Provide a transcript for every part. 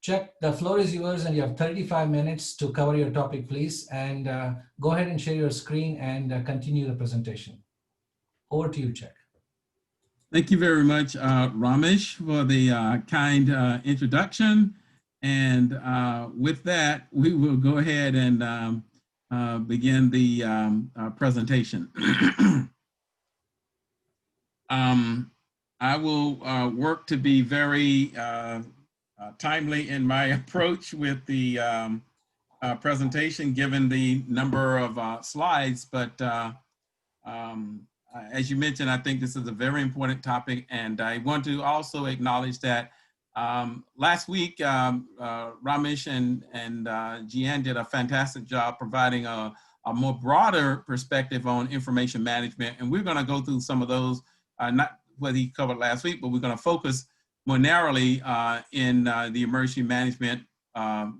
Chuck, the floor is yours and you have 35 minutes to cover your topic, please. And go ahead and share your screen and continue the presentation. Over to you, Chuck. Thank you very much, Ramesh, for the kind introduction. And with that, we will go ahead and begin the presentation. I will work to be very timely in my approach with the presentation, given the number of slides, but as you mentioned, I think this is a very important topic, and I want to also acknowledge that last week, Ramesh and Jian did a fantastic job providing a more broader perspective on information management, and we're going to go through some of those, not what he covered last week, but we're going to focus more narrowly in the emergency management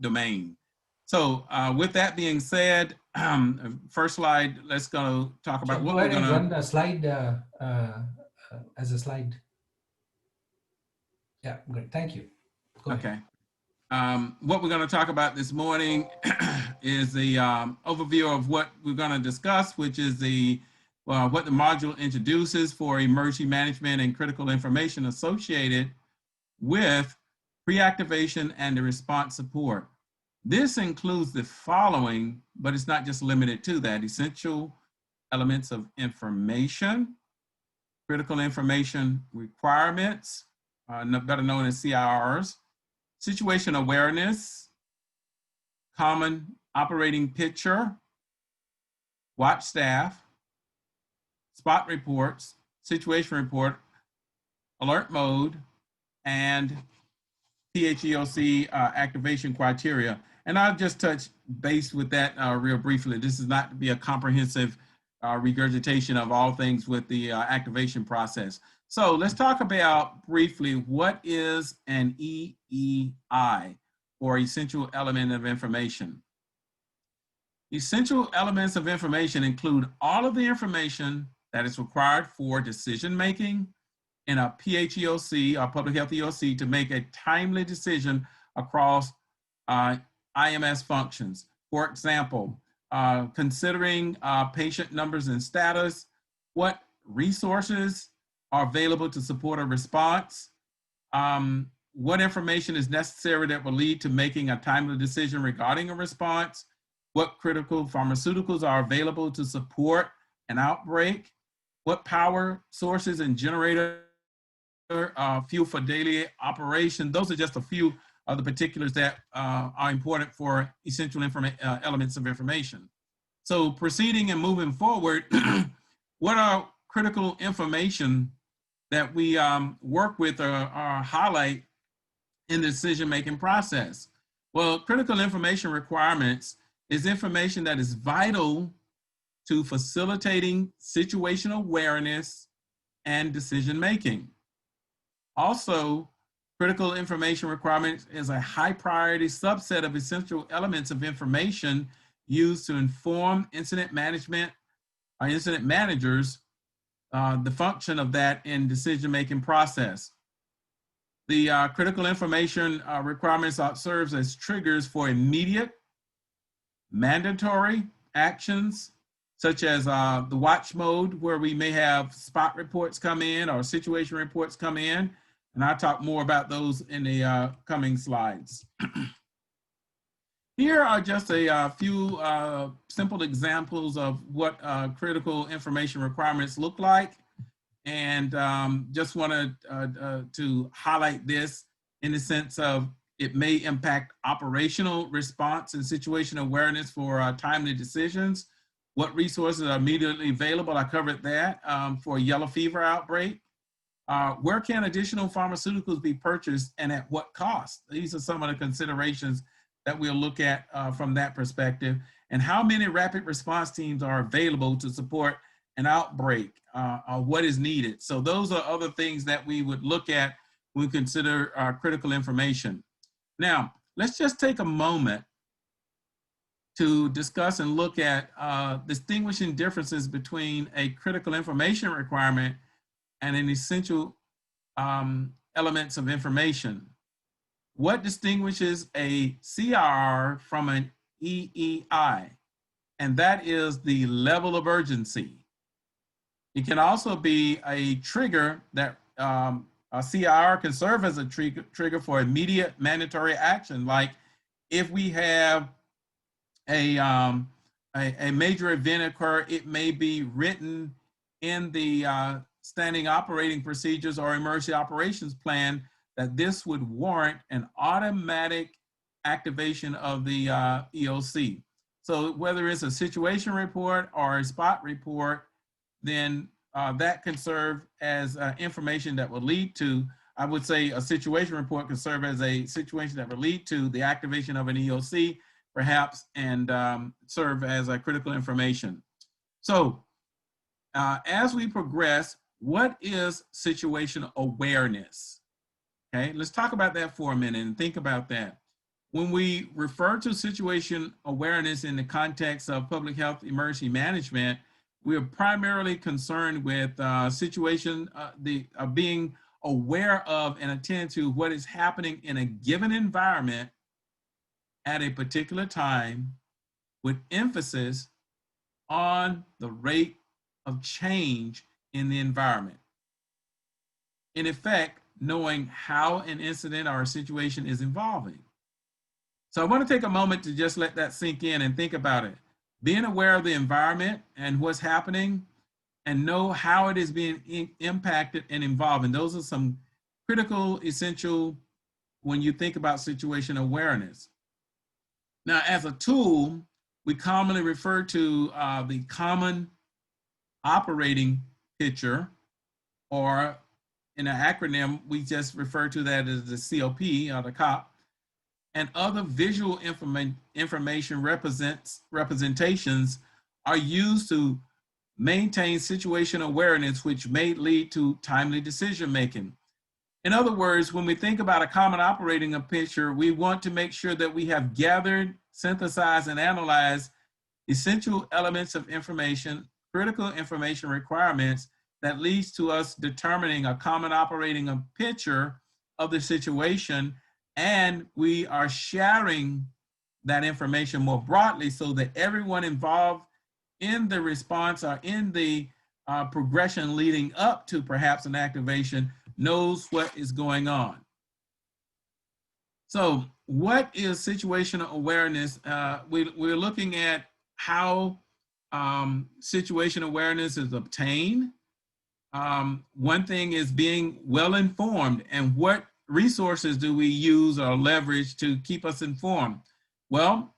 domain. So with that being said, first slide, let's go talk about what we're going to run the slide as a slide. Yeah, great. Thank you. Go ahead. Okay. What we're going to talk about this morning is the overview of what we're going to discuss, which is the what the module introduces for emergency management and critical information associated with pre-activation and the response support. This includes the following, but it's not just limited to that: essential elements of information, critical information requirements, better known as CIRs, situation awareness, common operating picture, watch staff, spot reports, situation report, alert mode, and PHEOC activation criteria. And I'll just touch base with that real briefly. This is not to be a comprehensive regurgitation of all things with the activation process. So let's talk about briefly what is an EEI, or essential element of information. Essential elements of information include all of the information that is required for decision-making in a PHEOC, or public health EOC, to make a timely decision across IMS functions. For example, considering patient numbers and status, what resources are available to support a response, what information is necessary that will lead to making a timely decision regarding a response, what critical pharmaceuticals are available to support an outbreak, what power sources and generator fuel for daily operation. Those are just a few of the particulars that are important for essential elements of information. So proceeding and moving forward, what are critical information that we work with or highlight in the decision-making process? Well, critical information requirements is information that is vital to facilitating situational awareness and decision-making. Also, critical information requirements is a high priority subset of essential elements of information used to inform incident management or incident managers, the function of that in decision-making process. The critical information requirements serves as triggers for immediate, mandatory actions, such as the watch mode, where we may have spot reports come in or situation reports come in. And I'll talk more about those in the coming slides. Here are just a few simple examples of what critical information requirements look like. And just wanted to highlight this in the sense of it may impact operational response and situation awareness for timely decisions. What resources are immediately available? I covered that for a yellow fever outbreak. Where can additional pharmaceuticals be purchased and at what cost? These are some of the considerations that we'll look at from that perspective. And how many rapid response teams are available to support an outbreak, what is needed? So those are other things that we would look at when we consider critical information. Now, let's just take a moment to discuss and look at distinguishing differences between a critical information requirement and an essential elements of information. what distinguishes a CRR from an EEI? And that is the level of urgency. It can also be a trigger that a CRR can serve as a trigger for immediate mandatory action. Like if we have a major event occur, it may be written in the standing operating procedures or emergency operations plan that this would warrant an automatic activation of the EOC. So whether it's a situation report or a spot report, then that can serve as information that will lead to, I would say a situation report can serve as a situation that will lead to the activation of an EOC, perhaps, and serve as a critical information. So as we progress, what is situational awareness? Okay, let's talk about that for a minute and think about that. When we refer to situation awareness in the context of public health emergency management, we are primarily concerned with being aware of and attend to what is happening in a given environment at a particular time, with emphasis on the rate of change in the environment. In effect, knowing how an incident or a situation is evolving. So I want to take a moment to just let that sink in and think about it. Being aware of the environment and what's happening and know how it is being impacted and evolving. Those are some critical, essential when you think about situation awareness. Now, as a tool, we commonly refer to the common operating picture, or in an acronym, we just refer to that as the COP, or the COP, and other visual information representations are used to maintain situation awareness, which may lead to timely decision making. In other words, when we think about a common operating picture, we want to make sure that we have gathered, synthesized, and analyzed essential elements of information, critical information requirements that leads to us determining a common operating picture of the situation, and we are sharing that information more broadly so that everyone involved in the response or in the progression leading up to perhaps an activation knows what is going on. So what is situational awareness? We're looking at how situation awareness is obtained. One thing is being well informed, and what resources do we use or leverage to keep us informed? Well,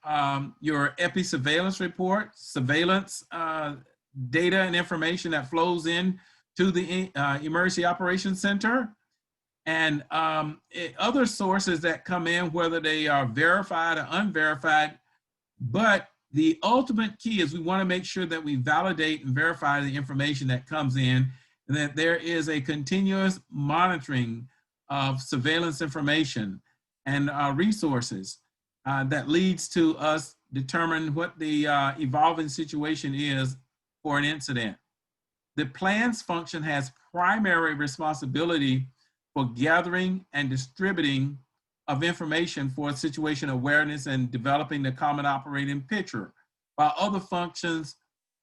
your EPI-surveillance report, surveillance data and information that flows in to the Emergency Operations Center, and other sources that come in, whether they are verified or unverified. But the ultimate key is we want to make sure that we validate and verify the information that comes in, and that there is a continuous monitoring of surveillance information and resources that leads to us determine what the evolving situation is for an incident. The plans function has primary responsibility for gathering and distributing of information for situation awareness and developing the common operating picture, while other functions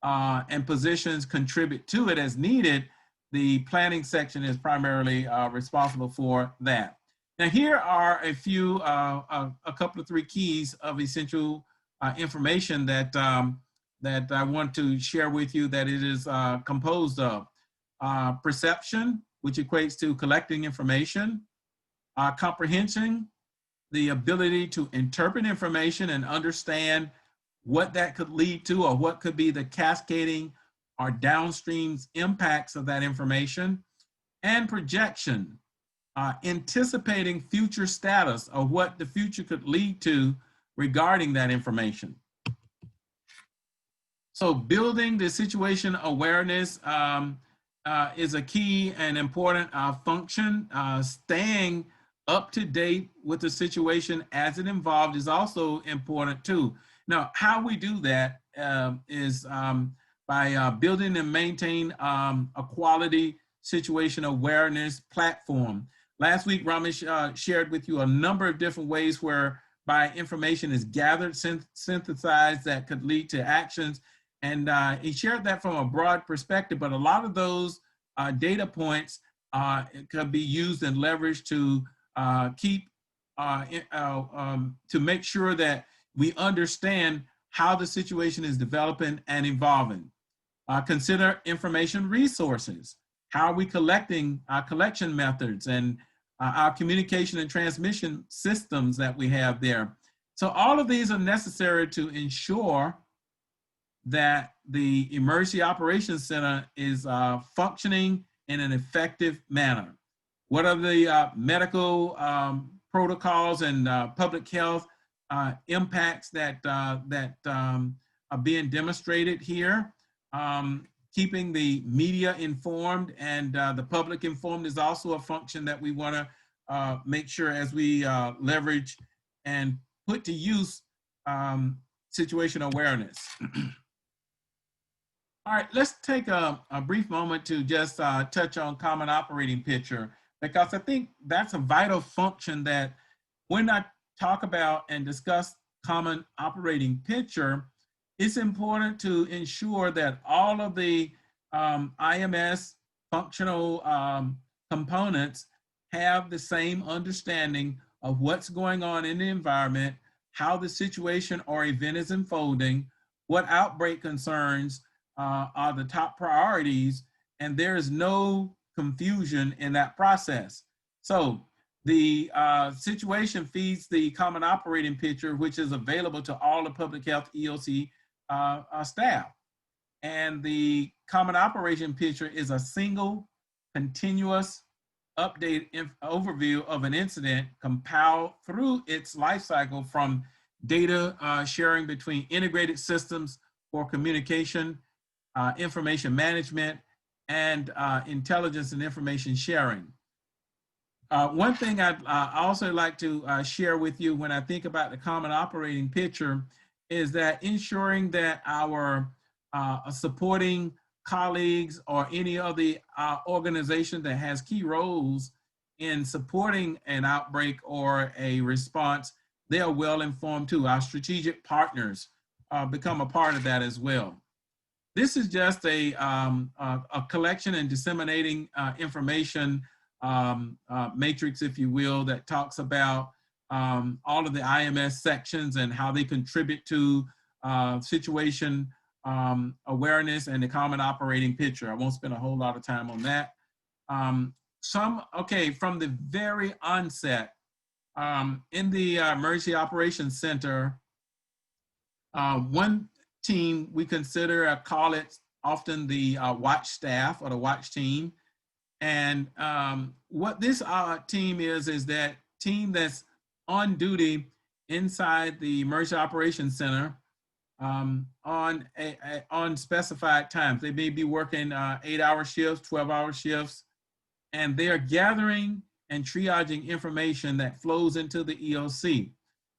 and positions contribute to it as needed. The planning section is primarily responsible for that. Now, here are a few, a couple of three keys of essential information that that I want to share with you that it is composed of. Perception, which equates to collecting information. Comprehension, the ability to interpret information and understand what that could lead to, or what could be the cascading or downstream impacts of that information. And projection, anticipating future status or what the future could lead to regarding that information. So building the situation awareness is a key and important function. Staying up to date with the situation as it evolved is also important too. Now, how we do that is by building and maintain a quality situation awareness platform. Last week, Ramesh shared with you a number of different ways whereby information is gathered, synthesized that could lead to actions. And he shared that from a broad perspective, but a lot of those data points could be used and leveraged to to make sure that we understand how the situation is developing and evolving. Consider information resources. How are we collecting our collection methods and our communication and transmission systems that we have there? So all of these are necessary to ensure that the Emergency Operations Center is functioning in an effective manner. What are the medical protocols and public health impacts that are being demonstrated here? Keeping the media informed and the public informed is also a function that we want to make sure as we leverage and put to use situation awareness. All right, let's take a brief moment to just touch on common operating picture, because I think that's a vital function that when I talk about and discuss common operating picture, it's important to ensure that all of the IMS functional components have the same understanding of what's going on in the environment, how the situation or event is unfolding, what outbreak concerns are the top priorities, and there is no confusion in that process. So the situation feeds the common operating picture, which is available to all the public health EOC staff. And the common operation picture is a single, continuous, update overview of an incident compiled through its life cycle from data sharing between integrated systems for communication, information management, and intelligence and information sharing. One thing I'd also like to share with you when I think about the common operating picture is that ensuring that our supporting colleagues or any of the organization that has key roles in supporting an outbreak or a response, they are well informed too. Our strategic partners become a part of that as well. This is just a collection and disseminating information matrix, if you will, that talks about all of the IMS sections and how they contribute to situation awareness and the common operating picture. I won't spend a whole lot of time on that. From the very onset, in the Emergency Operations Center, one team we consider, I call it often the watch staff or the watch team. And what this team is that team that's on duty inside the Emergency Operations Center on specified times. They may be working 8-hour shifts, 12-hour shifts, and they are gathering and triaging information that flows into the EOC.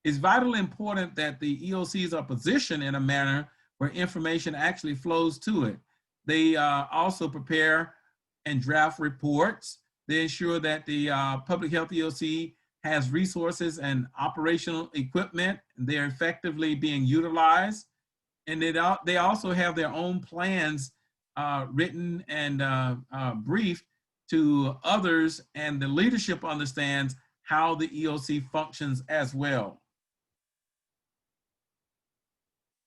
It's vitally important that the EOCs are positioned in a manner where information actually flows to it. They also prepare and draft reports. They ensure that the Public Health EOC has resources and operational equipment. They're effectively being utilized. And they also have their own plans written and briefed to others, and the leadership understands how the EOC functions as well.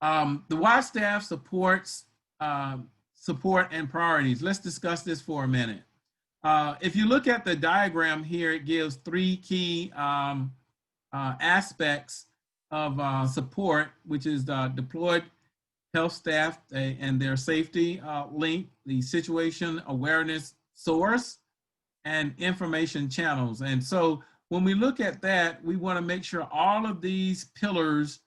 The watch staff supports support and priorities. Let's discuss this for a minute. If you look at the diagram here, it gives 3 key aspects of support, which is deployed health staff and their safety link, the situation awareness source, and information channels. And so when we look at that, we want to make sure all of these pillars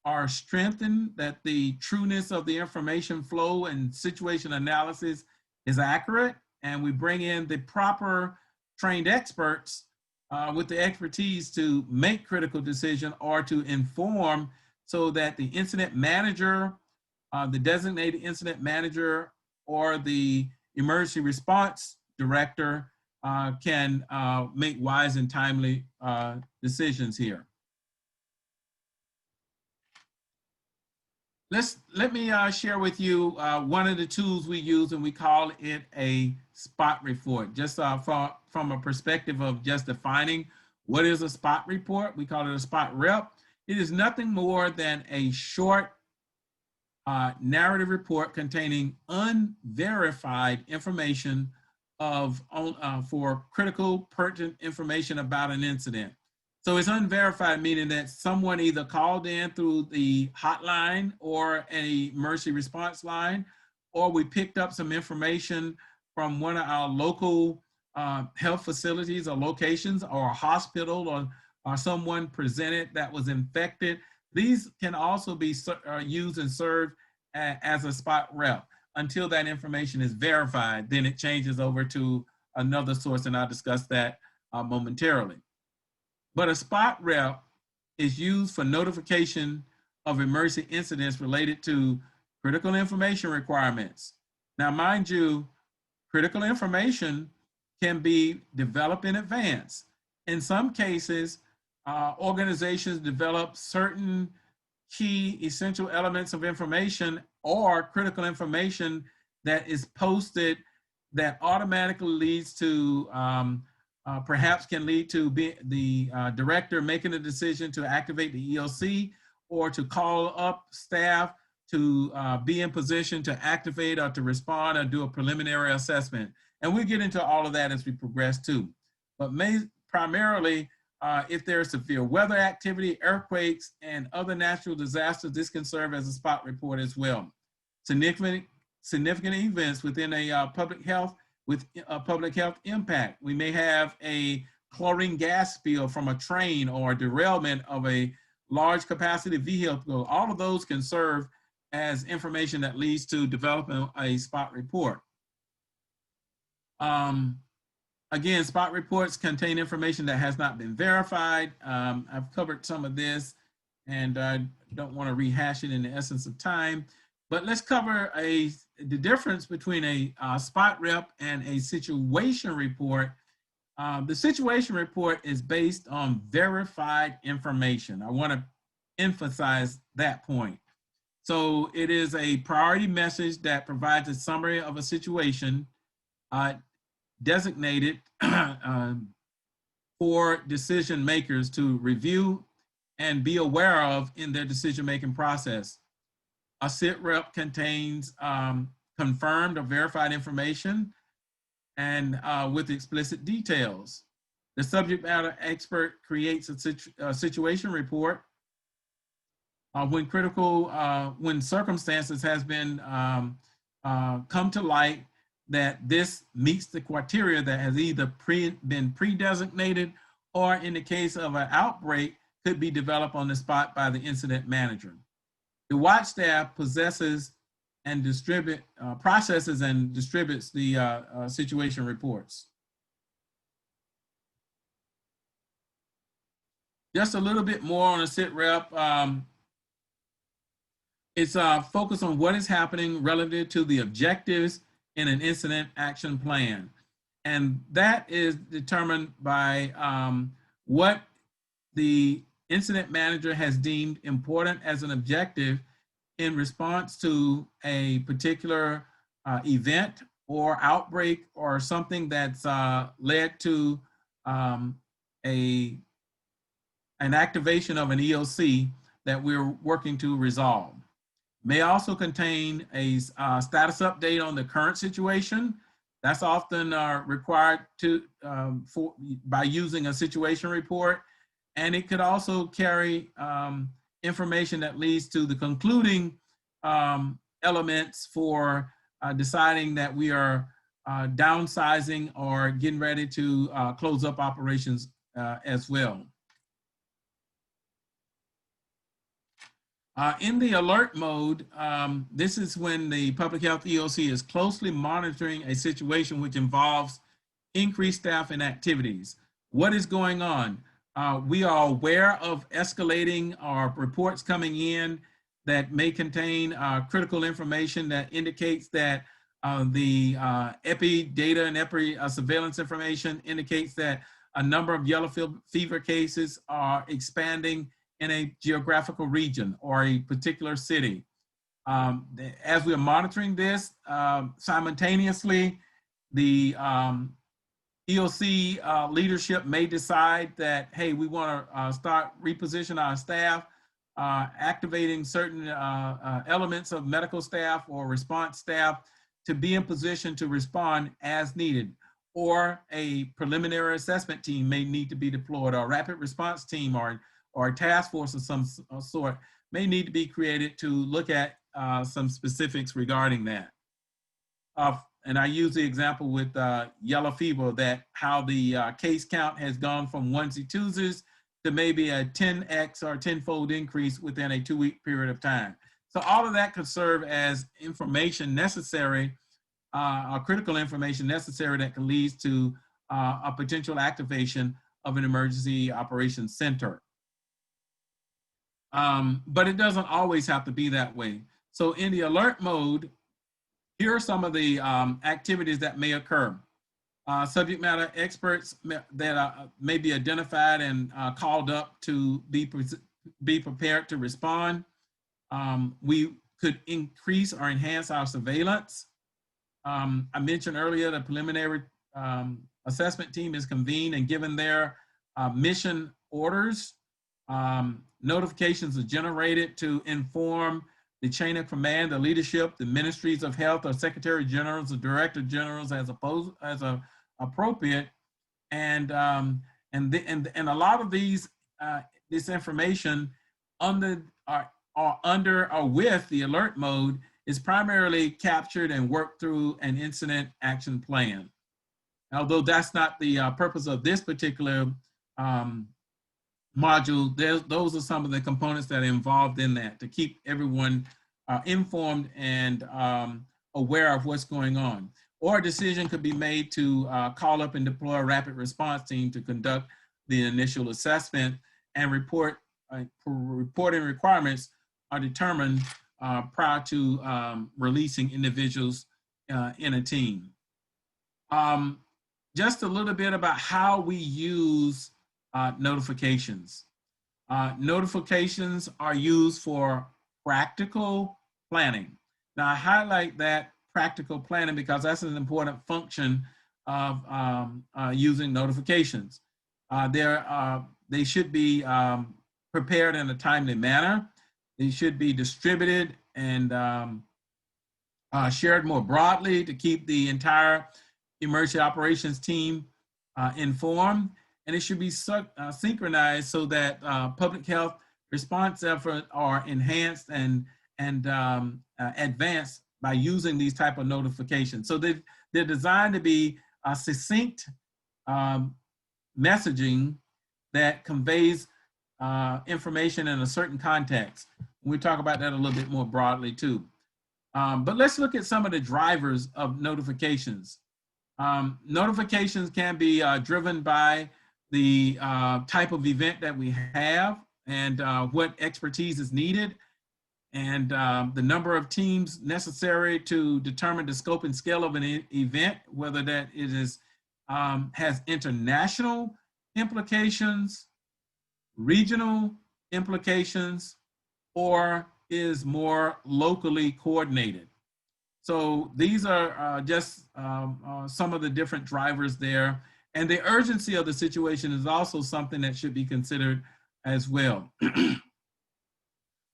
are strengthened, that the trueness of the information flow and situation analysis is accurate, and we bring in the proper trained experts with the expertise to make critical decisions or to inform, so that the incident manager, the designated incident manager, or the emergency response director can make wise and timely decisions here. Let me share with you one of the tools we use, and we call it a spot report. Just from a perspective of just defining what is a spot report, we call it a spot rep. It is nothing more than a short narrative report containing unverified information for critical, pertinent information about an incident. So it's unverified, meaning that someone either called in through the hotline or a emergency response line, or we picked up some information from one of our local health facilities or locations, or a hospital, or someone presented that was infected. These can also be used and served as a spot rep until that information is verified. Then it changes over to another source, and I'll discuss that momentarily. But a spot rep is used for notification of emergency incidents related to critical information requirements. Now, mind you, critical information can be developed in advance. In some cases, organizations develop certain key essential elements of information or critical information that is posted that automatically leads to perhaps can lead to the director making a decision to activate the EOC, or to call up staff to be in position to activate or to respond or do a preliminary assessment. And we'll get into all of that as we progress too. But primarily, if there's severe weather activity, earthquakes, and other natural disasters, this can serve as a spot report as well. Significant events within a public health with a public health impact. We may have a chlorine gas spill from a train or a derailment of a large capacity vehicle. All of those can serve as information that leads to developing a spot report. Again, spot reports contain information that has not been verified. I've covered some of this, and I don't want to rehash it in the essence of time. But let's cover the difference between a spot rep and a situation report. The situation report is based on verified information. I want to emphasize that point. So it is a priority message that provides a summary of a situation designated for decision makers to review and be aware of in their decision-making process. A sit rep contains confirmed or verified information and with explicit details. The subject matter expert creates a situation report when circumstances has been come to light that this meets the criteria that has either been pre-designated, or in the case of an outbreak, could be developed on the spot by the incident manager. The watch staff processes and distributes the situation reports. Just a little bit more on a sit rep. It's focused on what is happening relative to the objectives in an incident action plan. And that is determined by what the incident manager has deemed important as an objective in response to a particular event or outbreak or something that's led to an activation of an EOC that we're working to resolve. May also contain a status update on the current situation. That's often required by using a situation report. And it could also carry information that leads to the concluding elements for deciding that we are downsizing or getting ready to close up operations as well. In the alert mode, this is when the public health EOC is closely monitoring a situation which involves increased staff and activities. What is going on? We are aware of escalating or reports coming in that may contain critical information that indicates that The epi data and epi surveillance information indicates that a number of yellow fever cases are expanding in a geographical region or a particular city. As we're monitoring this, simultaneously, the EOC leadership may decide that, hey, we want to start reposition our staff, activating certain elements of medical staff or response staff to be in position to respond as needed. Or a preliminary assessment team may need to be deployed, or a rapid response team or a task force of some sort may need to be created to look at some specifics regarding that. And I use the example with yellow fever, that how the case count has gone from onesie twosies to maybe a 10x or 10-fold increase within a 2-week period of time. So all of that could serve as information necessary, critical information necessary that can lead to a potential activation of an emergency operations center. But it doesn't always have to be that way. So in the alert mode, here are some of the activities that may occur. Subject matter experts that may be identified and called up to be prepared to respond. We could increase or enhance our surveillance. I mentioned earlier the preliminary assessment team is convened and given their mission orders. Notifications are generated to inform the chain of command, the leadership, the ministries of health, or secretary generals, or director generals as appropriate. And a lot of these this information under or with the alert mode is primarily captured and worked through an incident action plan. Although that's not the purpose of this particular module, those are some of the components that are involved in that to keep everyone informed and aware of what's going on. Or a decision could be made to call up and deploy a rapid response team to conduct the initial assessment, and reporting requirements are determined prior to releasing individuals in a team. Just a little bit about how we use notifications. Notifications are used for practical planning. Now, I highlight that practical planning because that's an important function of using notifications. They should be prepared in a timely manner. They should be distributed and shared more broadly to keep the entire emergency operations team informed. And it should be synchronized so that public health response efforts are enhanced and advanced by using these type of notifications. So they're designed to be succinct messaging that conveys information in a certain context. We'll talk about that a little bit more broadly too. But let's look at some of the drivers of notifications. Notifications can be driven by the type of event that we have and what expertise is needed, and the number of teams necessary to determine the scope and scale of an event, whether that it is has international implications, regional implications, or is more locally coordinated. So these are just some of the different drivers there. And the urgency of the situation is also something that should be considered as well.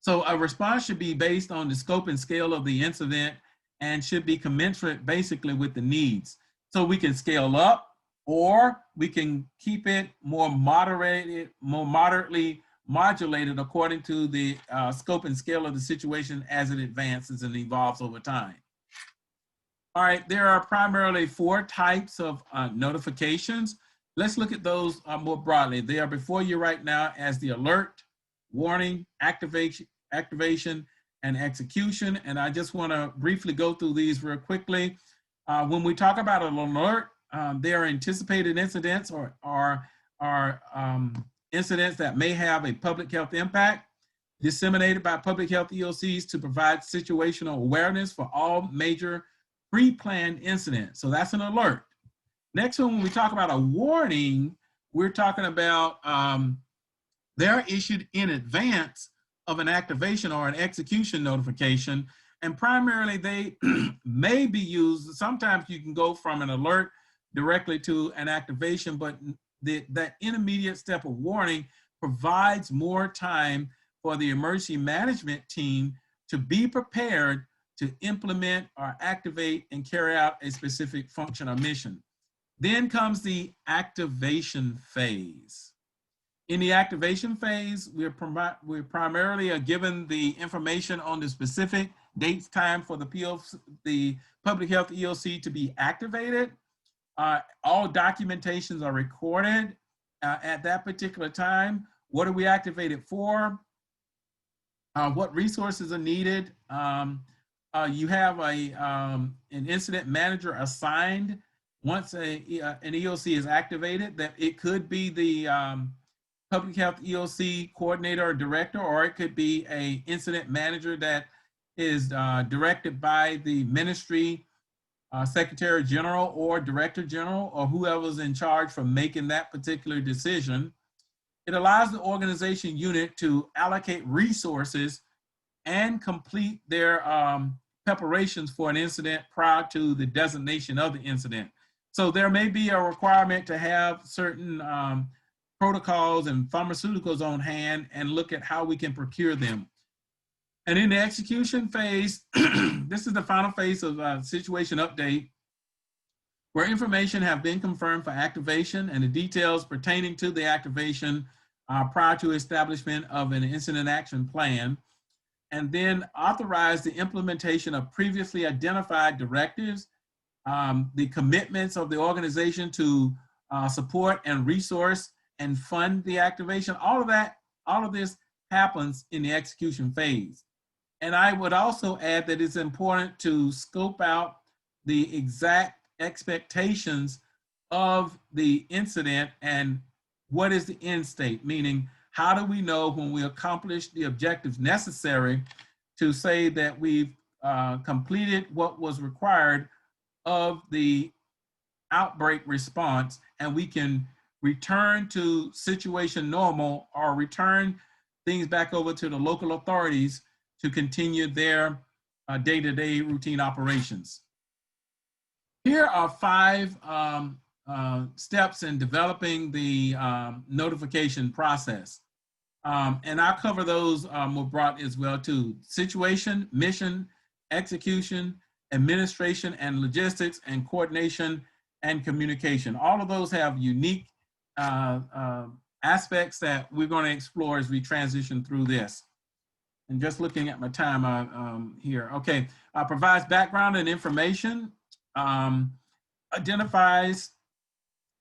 So a response should be based on the scope and scale of the incident and should be commensurate basically with the needs. So we can scale up, or we can keep it more moderately modulated according to the scope and scale of the situation as it advances and evolves over time. All right, there are primarily 4 types of notifications. Let's look at those more broadly. They are before you right now as the alert, warning, activation, and execution. And I just want to briefly go through these real quickly. When we talk about an alert, there are anticipated incidents or incidents that may have a public health impact, disseminated by public health EOCs to provide situational awareness for all major pre-planned incident. So that's an alert. Next one, when we talk about a warning, we're talking about they're issued in advance of an activation or an execution notification. And primarily they may be used, sometimes you can go from an alert directly to an activation, but that intermediate step of warning provides more time for the emergency management team to be prepared to implement or activate and carry out a specific function or mission. Then comes the activation phase. In the activation phase, we're primarily given the information on the specific dates, time for the public health EOC to be activated. All documentations are recorded at that particular time. What are we activated for? What resources are needed? You have an incident manager assigned once an EOC is activated. That it could be the public health EOC coordinator or director, or it could be an incident manager that is directed by the ministry secretary general or director general, or whoever's in charge for making that particular decision. It allows the organization unit to allocate resources and complete their preparations for an incident prior to the designation of the incident. So there may be a requirement to have certain protocols and pharmaceuticals on hand and look at how we can procure them. And in the execution phase, this is the final phase of situation update, where information have been confirmed for activation and the details pertaining to the activation prior to establishment of an incident action plan, and then authorize the implementation of previously identified directives, the commitments of the organization to support and resource and fund the activation. All of this happens in the execution phase. And I would also add that it's important to scope out the exact expectations of the incident and what is the end state, meaning how do we know when we accomplish the objectives necessary to say that we've completed what was required of the outbreak response, and we can return to situation normal or return things back over to the local authorities to continue their day-to-day routine operations. Here are 5 steps in developing the notification process. And I'll cover those more broad as well too. Situation, mission, execution, administration and logistics, and coordination and communication. All of those have unique aspects that we're going to explore as we transition through this. And just looking at my time here. Okay, provides background and information, identifies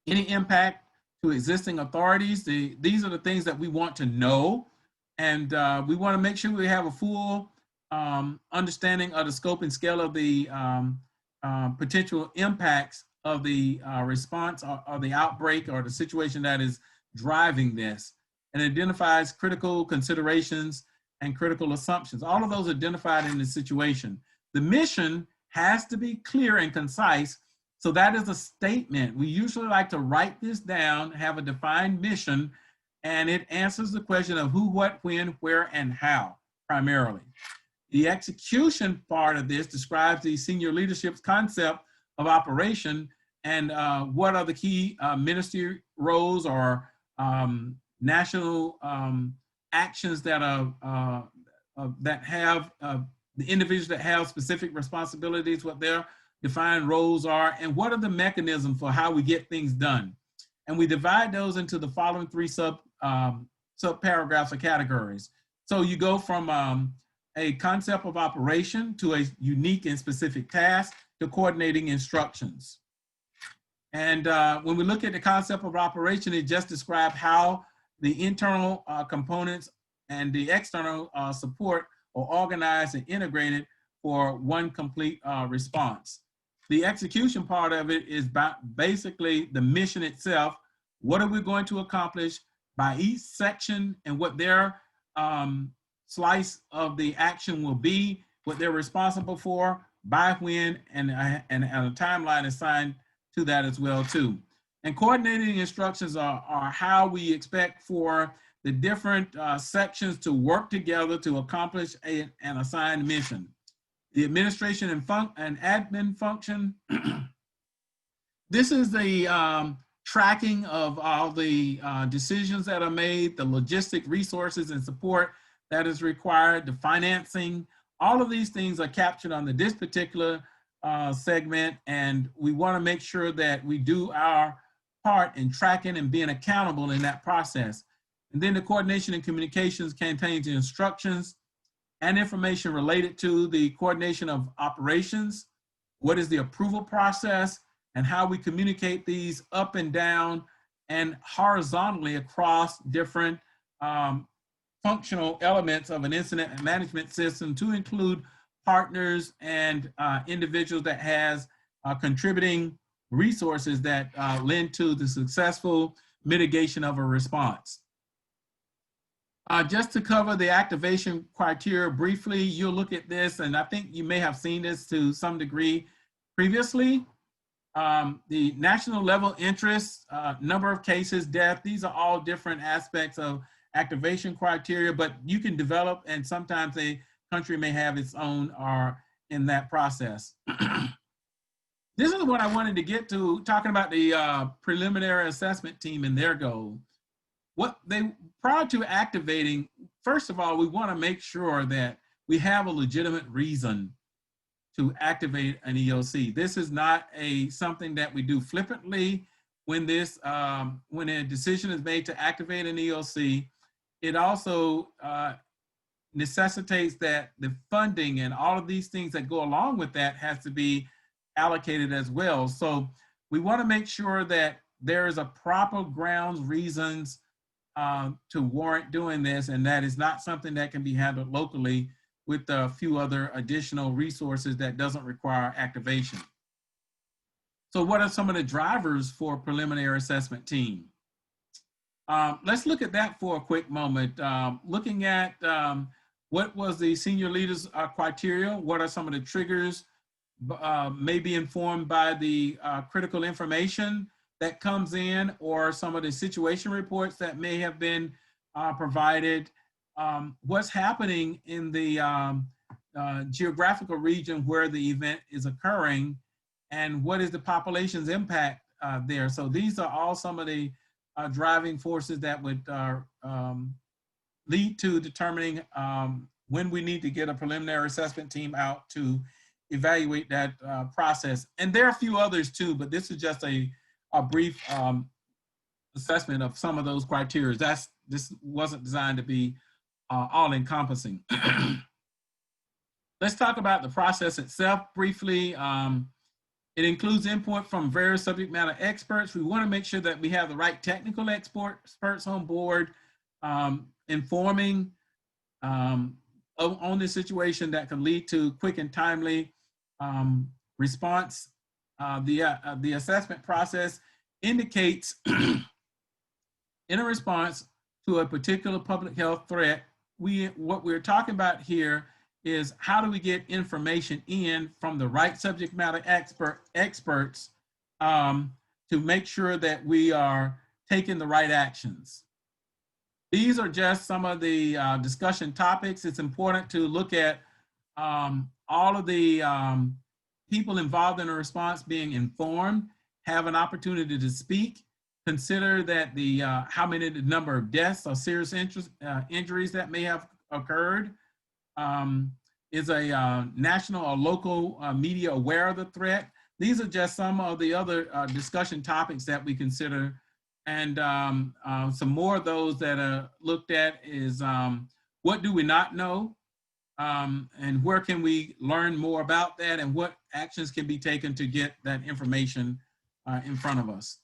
any impact to existing authorities. These are the things that we want to know. And we want to make sure we have a full understanding of the scope and scale of the potential impacts of the response or the outbreak or the situation that is driving this, and identifies critical considerations and critical assumptions. All of those identified in the situation. The mission has to be clear and concise. So that is a statement. We usually like to write this down, have a defined mission, and it answers the question of who, what, when, where, and how, primarily. The execution part of this describes the senior leadership's concept of operation and what are the key ministry roles or national actions that are that have the individuals that have specific responsibilities, what their defined roles are, and what are the mechanisms for how we get things done. And we divide those into the following 3 sub paragraphs or categories. So you go from a concept of operation to a unique and specific task to coordinating instructions. And when we look at the concept of operation, it just describes how the internal components and the external support are organized and integrated for one complete response. The execution part of it is basically the mission itself. What are we going to accomplish by each section and what their slice of the action will be, what they're responsible for, by when, and a timeline assigned to that as well too. And coordinating instructions are how we expect for the different sections to work together to accomplish an assigned mission. The administration and admin function. This is the tracking of all the decisions that are made, the logistic resources and support that is required, the financing. All of these things are captured on this particular segment, and we want to make sure that we do our part in tracking and being accountable in that process. And then the coordination and communications contains the instructions and information related to the coordination of operations, what is the approval process, and how we communicate these up and down and horizontally across different functional elements of an incident management system, to include partners and individuals that has contributing resources that lend to the successful mitigation of a response. Just to cover the activation criteria briefly, you'll look at this, and I think you may have seen this to some degree previously. The national level interest, number of cases, death, these are all different aspects of activation criteria, but you can develop, and sometimes a country may have its own or in that process. This is what I wanted to get to, talking about the preliminary assessment team and their goal. Prior to activating, first of all, we want to make sure that we have a legitimate reason to activate an EOC. This is not something that we do flippantly. When a decision is made to activate an EOC, it also necessitates that the funding and all of these things that go along with that has to be allocated as well. So we want to make sure that there is a proper grounds, reasons to warrant doing this, and that is not something that can be handled locally with a few other additional resources that doesn't require activation. So what are some of the drivers for a preliminary assessment team? Let's look at that for a quick moment. Looking at what was the senior leaders criteria, what are some of the triggers, may be informed by the critical information that comes in, or some of the situation reports that may have been provided. What's happening in the geographical region where the event is occurring, and what is the population's impact there. So these are all some of the driving forces that would lead to determining when we need to get a preliminary assessment team out to evaluate that process. And there are a few others too, but this is just a brief assessment of some of those criteria. This wasn't designed to be all-encompassing. Let's talk about the process itself briefly. It includes input from various subject matter experts. We want to make sure that we have the right technical experts on board, informing on the situation that can lead to quick and timely response. The assessment process indicates in a response to a particular public health threat, what we're talking about here is how do we get information in from the right subject matter experts to make sure that we are taking the right actions. These are just some of the discussion topics. It's important to look at all of the people involved in a response being informed, have an opportunity to speak, consider that the number of deaths or serious injuries that may have occurred. Is a national or local media aware of the threat? These are just some of the other discussion topics that we consider. And some more of those that are looked at is what do we not know? And where can we learn more about that, and what actions can be taken to get that information in front of us?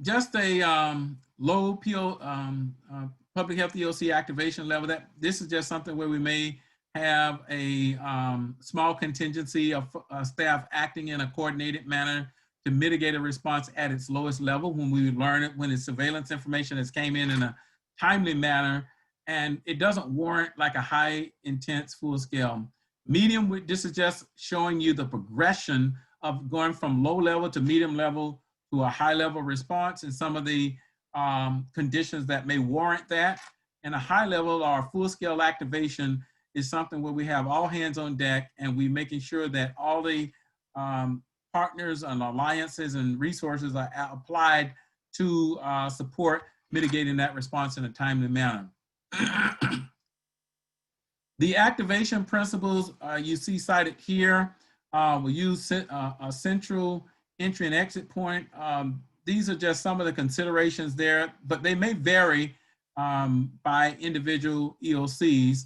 Just a low public health EOC activation level. This is just something where we may have a small contingency of staff acting in a coordinated manner to mitigate a response at its lowest level when we learn it, when the surveillance information has came in a timely manner, and it doesn't warrant like a high intense full scale. Medium, this is just showing you the progression of going from low level to medium level to a high level response and some of the conditions that may warrant that. And a high level or full scale activation is something where we have all hands on deck and we making sure that all the partners and alliances and resources are applied to support mitigating that response in a timely manner. The activation principles you see cited here, we use a central entry and exit point. These are just some of the considerations there, but they may vary by individual EOCs,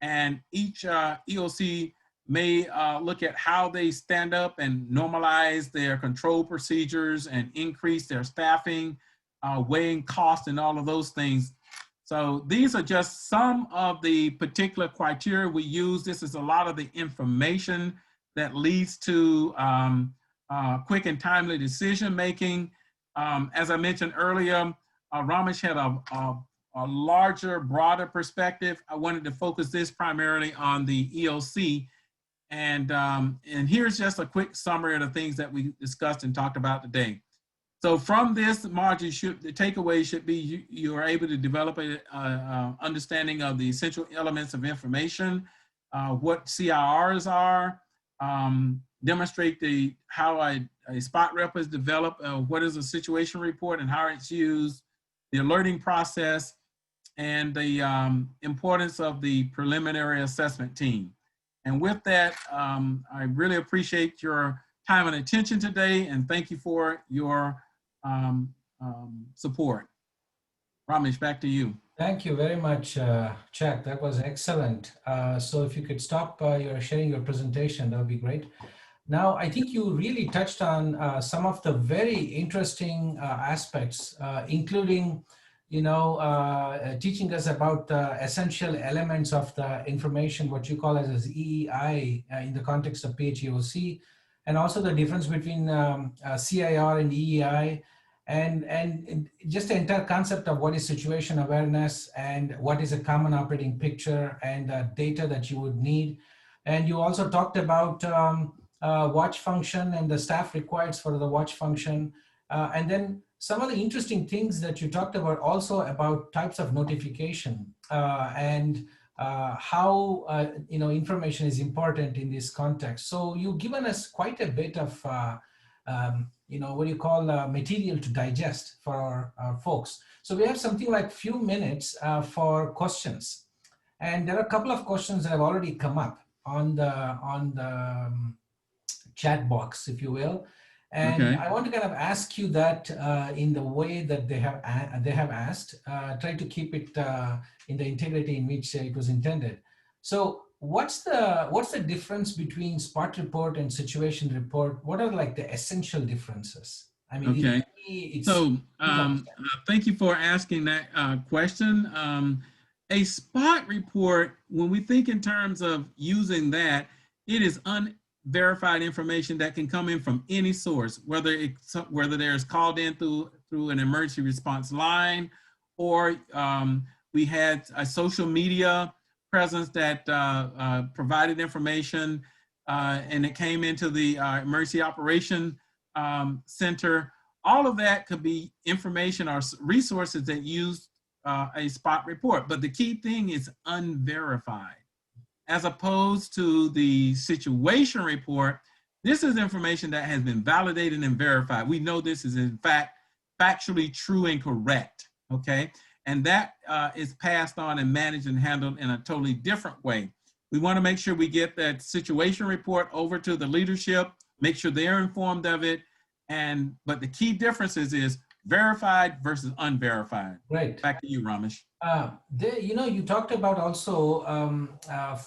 and each EOC may look at how they stand up and normalize their control procedures and increase their staffing, weighing cost and all of those things. So these are just some of the particular criteria we use. This is a lot of the information that leads to quick and timely decision-making. As I mentioned earlier, Ramesh had a larger, broader perspective. I wanted to focus this primarily on the EOC. And here's just a quick summary of the things that we discussed and talked about today. So from this module, the takeaway should be you are able to develop a understanding of the essential elements of information, what CIRs are, demonstrate how a spot rep is developed, what is a situation report and how it's used, the alerting process, and the importance of the preliminary assessment team. And with that, I really appreciate your time and attention today, and thank you for your support. Ramesh, back to you. Thank you very much, Chuck. That was excellent. So if you could stop sharing your presentation, that would be great. Now, I think you really touched on some of the very interesting aspects, including, teaching us about the essential elements of the information, what you call as EEI in the context of PHEOC, and also the difference between CIR and EEI, and just the entire concept of what is situation awareness and what is a common operating picture and data that you would need. And you also talked about watch function and the staff required for the watch function. And then some of the interesting things that you talked about also about types of notification and how information is important in this context. So you've given us quite a bit of what you call material to digest for our folks. So we have something like few minutes for questions, and there are a couple of questions that have already come up on the chat box, if you will. And okay. I want to kind of ask you that in the way that they have asked. Try to keep it in the integrity in which it was intended. So what's the difference between spot report and situation report? What are like the essential differences? I mean, okay. So thank you for asking that question. A spot report, when we think in terms of using that, it is unverified information that can come in from any source, whether there's called in through an emergency response line, or we had a social media presence that provided information and it came into the emergency operation center. All of that could be information or resources that use a spot report, but the key thing is unverified. As opposed to the situation report, this is information that has been validated and verified. We know this is in fact factually true and correct, okay? And that is passed on and managed and handled in a totally different way. We want to make sure we get that situation report over to the leadership, make sure they're informed of it, but the key differences is verified versus unverified. Right. Back to you, Ramesh. You talked about also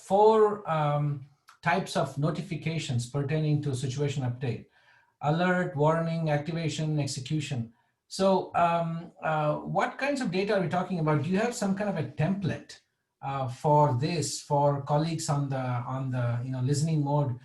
4 types of notifications pertaining to situation update: alert, warning, activation, execution. So what kinds of data are we talking about? Do you have some kind of a template for this for colleagues on the listening mode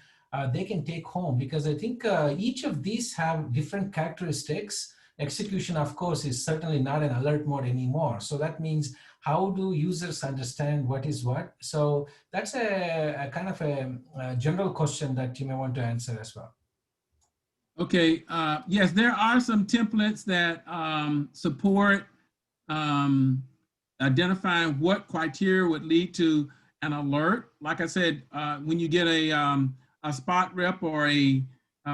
they can take home? Because I think each of these have different characteristics. Execution, of course, is certainly not an alert mode anymore. So that means how do users understand what is what? So that's a kind of a general question that you may want to answer as well. Okay, yes, there are some templates that support identifying what criteria would lead to an alert. Like I said, when you get a spot rep or a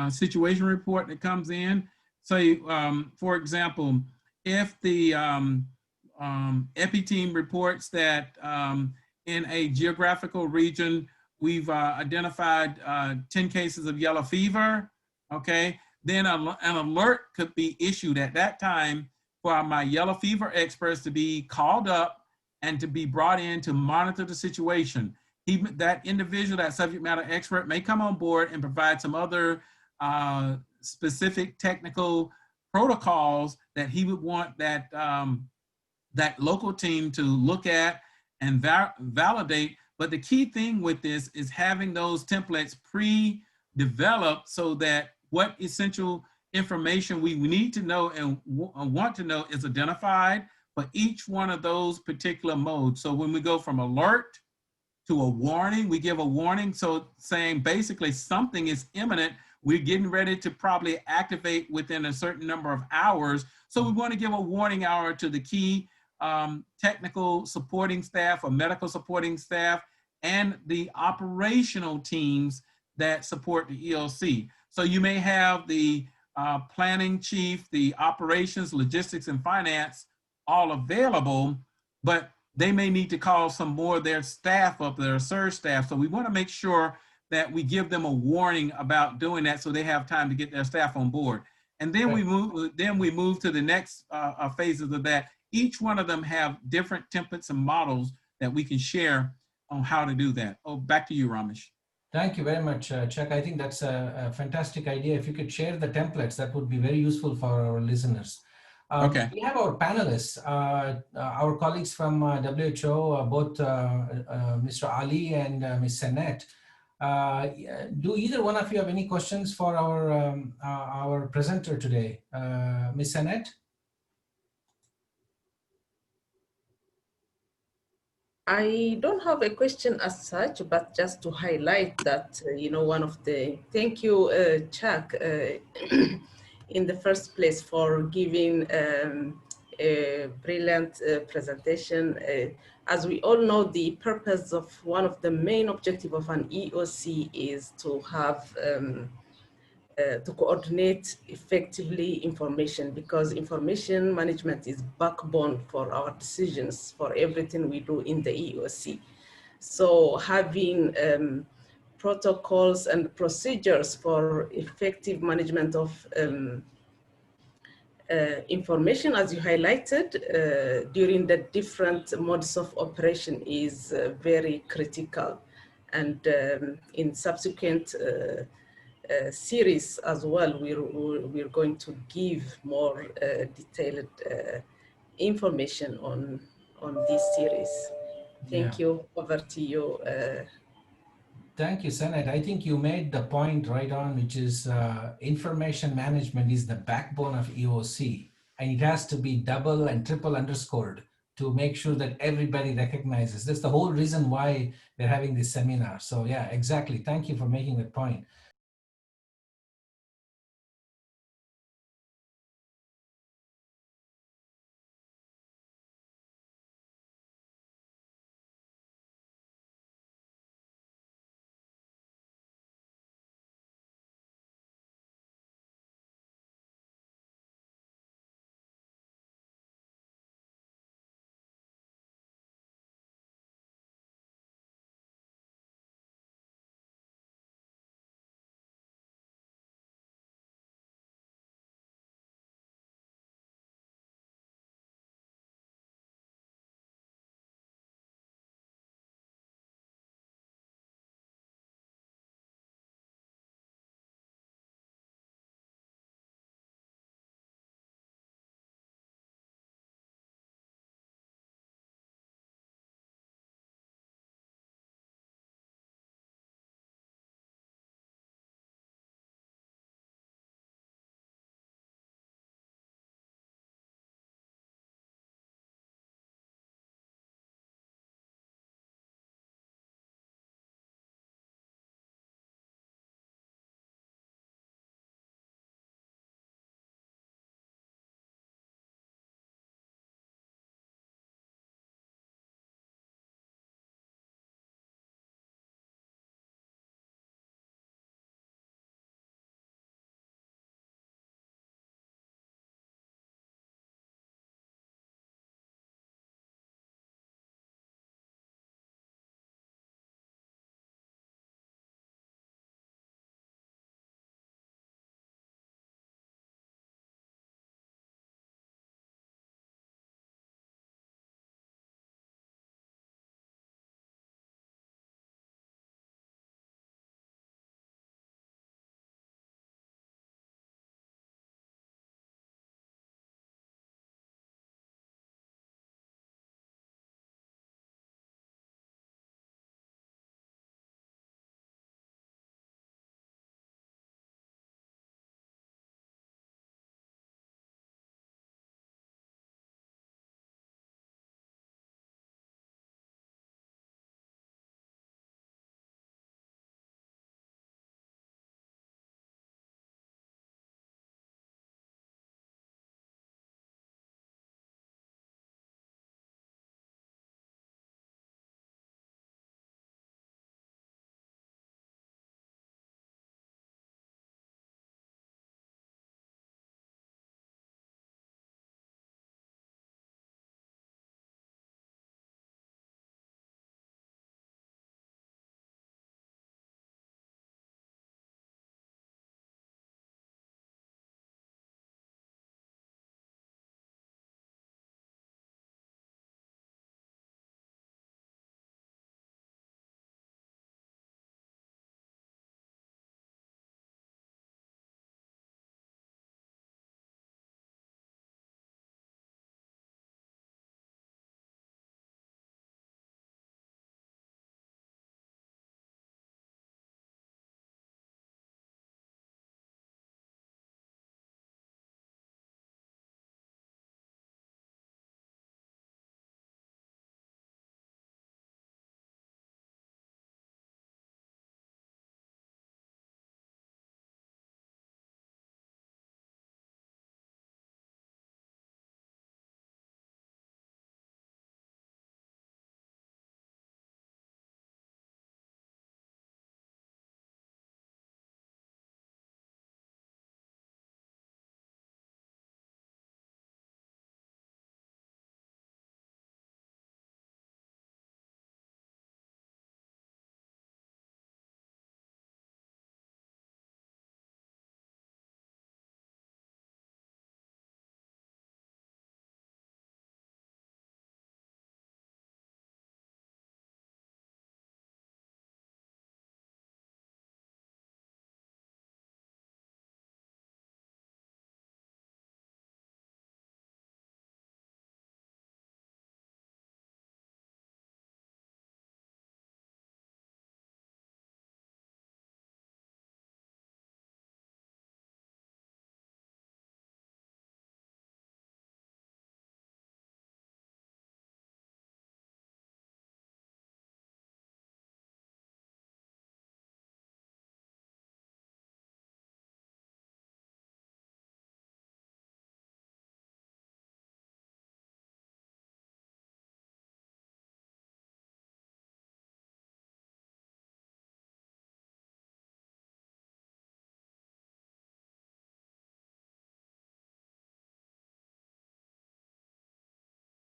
situation report that comes in, so for example, if the EPI team reports that in a geographical region, we've identified 10 cases of yellow fever, okay, then an alert could be issued at that time for my yellow fever experts to be called up and to be brought in to monitor the situation. That individual, that subject matter expert may come on board and provide some other specific technical protocols that he would want that, that local team to look at and validate. But the key thing with this is having those templates pre-developed so that what essential information we need to know and want to know is identified for each one of those particular modes. So when we go from alert to a warning, we give a warning. So saying basically something is imminent, we're getting ready to probably activate within a certain number of hours. So we want to give a warning hour to the key technical supporting staff or medical supporting staff and the operational teams that support the EOC. So you may have the planning chief, the operations, logistics, and finance all available, but they may need to call some more of their staff up, their surge staff. So we want to make sure that we give them a warning about doing that so they have time to get their staff on board. And then we move to the next phases of that. Each one of them have different templates and models that we can share on how to do that. Oh, back to you, Ramesh. Thank you very much, Chuck. I think that's a fantastic idea. If you could share the templates, that would be very useful for our listeners. Okay. We have our panelists, our colleagues from WHO, both Mr. Ali and Ms. Senette. Do either one of you have any questions for our presenter today? Ms. Senette? I don't have a question as such, but just to highlight that, one of the, thank you, Chuck, in the first place for giving a brilliant presentation. As we all know, the purpose of one of the main objectives of an EOC is to have to coordinate effectively information, because information management is backbone for our decisions, for everything we do in the EOC. So having protocols and procedures for effective management of information, as you highlighted, during the different modes of operation is very critical. And in subsequent series as well, we're going to give more detailed information on this series. Thank you. Over to you. Thank you, Senette. I think you made the point right on, which is information management is the backbone of EOC, and it has to be double and triple underscored to make sure that everybody recognizes. That's the whole reason why we're having this seminar. So yeah, exactly. Thank you for making that point.